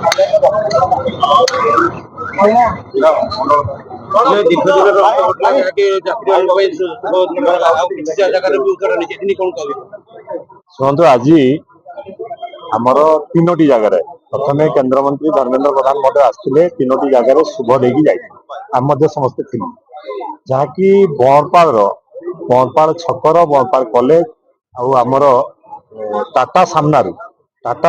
शुणु आज आमर तीनो जगार प्रथम केन्द्रमंत्री धर्मेन्द्र प्रधान महोदय आसते तीनो जगार शुभ देकी जाए समस्ते थी जहाँकि बणपाल छकर बणपाल कॉलेज आमर टाटा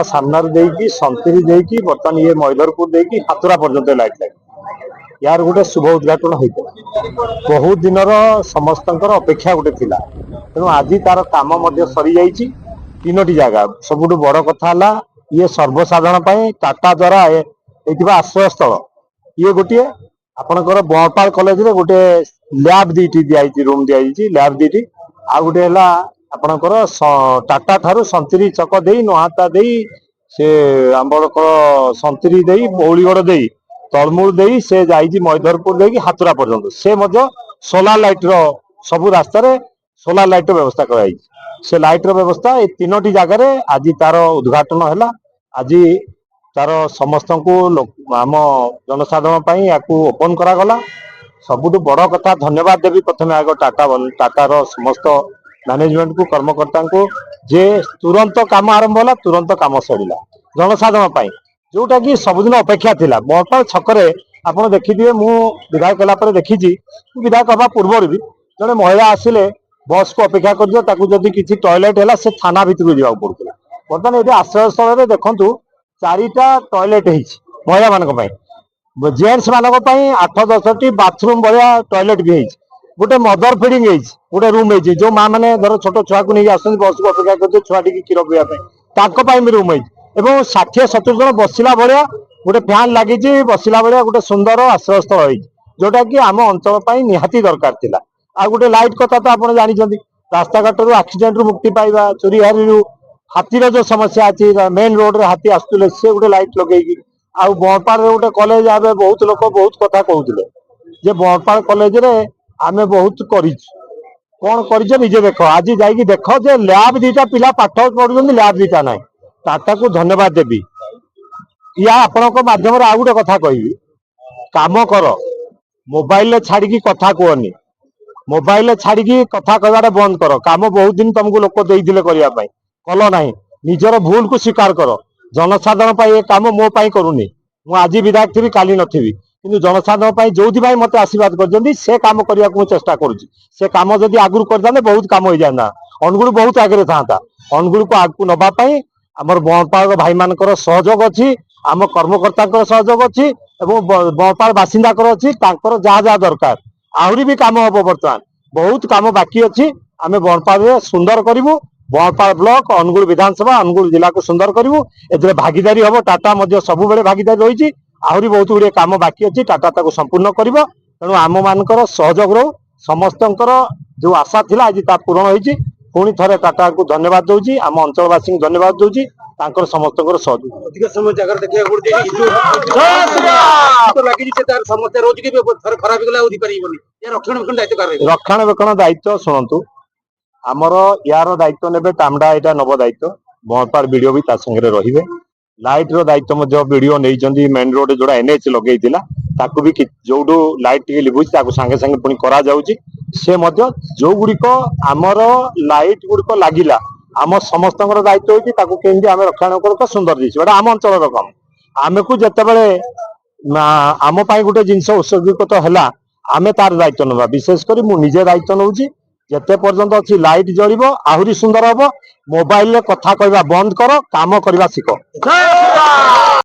सामनार देकी संतरी देकी बर्तमान ये मैदरपुर देकी हाथुरा पर्यंत लाइट लगे यार गोटे शुभ उद्घाटन होता बहुत दिन समस्त अपेक्षा गोटे थिला तेणु आज तार काम सरी जाइए तीनो जगह सबुठ बड़ कथा ये सर्वसाधारण टाटा द्वारा आश्रय स्थल ये गोटे आपणकर बणपाल कॉलेज रे गोटे लैब दीटी दिखाई रूम दिखाई लैब दीटी आ गोटे आपणकर टाटा ठारू संतरी चक दे नुहाता दे से आंबकर संतरी दे बौलीगढ़ दे तलमूल दे से जाइए मैदरपुर दे हाथुरा पर्यंत से सोलार लाइट रो सबू रास्तार सोलार लाइट व्यवस्था कराई से लाइट व्यवस्था ये तीनो जगार आज तार उद्घाटन है आज तार समस्त को आम जनसाधारण या ओपन करागला सबुठ बड़ कथा धन्यवाद देवी प्रथम आग टाटार समस्त मैनेजमेंट को कर्मकर्ता को जे तुरंत काम आरंभ है तुरंत काम सरिला जनसाधारण जोटा कि सबुदिन अपेक्षा थिला बणपाल छकरे आपड़ देखिए मु विधायक कलापर देखी विधायक हवा पूर्व भी जड़े महिला आसिले बस को अपेक्षा कर किसी टॉयलेट है से थाना भितर जावाक पड़ूला बर्तमान ये आश्रय स्थल में देखु 4टा टॉयलेट महिला मान जेन्ट्स मान 8-10टी बाथरूम भाया टॉयलेट भी गोटे मदर फिडिंग गोटे रूम जो माँ मैंने धर छोट छुआ को नहीं आस बस को अपेक्षा कर छुआ टी क्षीर पीवा भी रूम और 60-70 जन बसला भाया गोटे फैन लगी बसला भाया गोटे सुंदर आश्रय स्थल जोटा कि आम अंचल निहाती दरकार थिला आ गोटे लाइट कथा तो आप जानते रास्ता घाट एक्सीडेंट रु मुक्ति पाइबा चोरी हारी हाथीर जो समस्या अच्छी मेन रोड रे हाथी आसुले से गोटे लाइट लगे आउ बणपाल गोटे कॉलेज आवे बहुत लोग बहुत कथा कहते जे बणपाल कॉलेज रे आमे बहुत कौन कर निजे देख आज जाइए देख जे लैब दीटा पिला पाठ पढ़ुं लैब दीटा ना टाटा को धन्यवाद देवी या आपण मध्यम आउ गोटे कथा कहि काम कर मोबाइल छाड़ी कथा कहनी मोबाइल छाड़ी कथा कहवाटा बंद कर काम बहुत दिन तुमको लोक देते करने कल ना निजर भूल को स्वीकार कर जनसाधारण ये काम मो करूनी मु आज विधायक थी काली नी कि जनसाधारण जो मत आशीर्वाद कर से काम करने को चेष्टा करुँच से कम जदि आगुरी कर बहुत कम हो जाए अनुगुल बहुत आगे था अनुगुल को आगू नापी आमर बणपाल भाई मान सहयोग अच्छी आम कर्मकर्ता सहयोग अच्छी बणपाल बासिंदा अच्छी जहाँ जहाँ दरकार आहरी भी काम हम बर्तमान बहुत काम बाकी अच्छी आम बणपाल सुंदर करूँ बणपाल ब्लॉक अनुगुल विधानसभा अनुगुल जिला को सुंदर करूँ ए भागीदारी हम टाटा सब भागीदारी रही आहरी बहुत गुड़े काम बाकी अच्छी टाटा संपूर्ण कर तेणु आम मान सहयोग रो समस्त जो आशा थिला आज पूरण होती पुणी थे टाटा को धन्यवाद दूसरी आम अंचलवासी को धन्यवाद दूसरी समस्त सहयोग अधिक समय जगह रक्षणाबेक्षण दायित्व शुणु आमर यार दायित्व ने टामडा यहाँ नव दायित्व बणपाल वीडियो भी संगे रे लाइट रो दायित्व वीडियो नहीं मेन रोड जोड़ा एनएच लगे भी जो लाइट टी लिभुची सांगे सांगे पुणी करा जाउची से जो गुड़िक आमर लाइट गुड़िक लगिला आम समस्त दायित्व होती आम रक्षणाबेक्षण सुंदर दीजिए आम अंचल काम आम को जिते आम गोटे जिनस उत्सर्गीकृत है आम तार दायित्व ना विशेषकर मुझे दायित्व नौ जिते पर्यंत अच्छी लाइट जलिब आहरी सुंदर हम मोबाइल कथा कहवा बंद कर काम करवा शिख।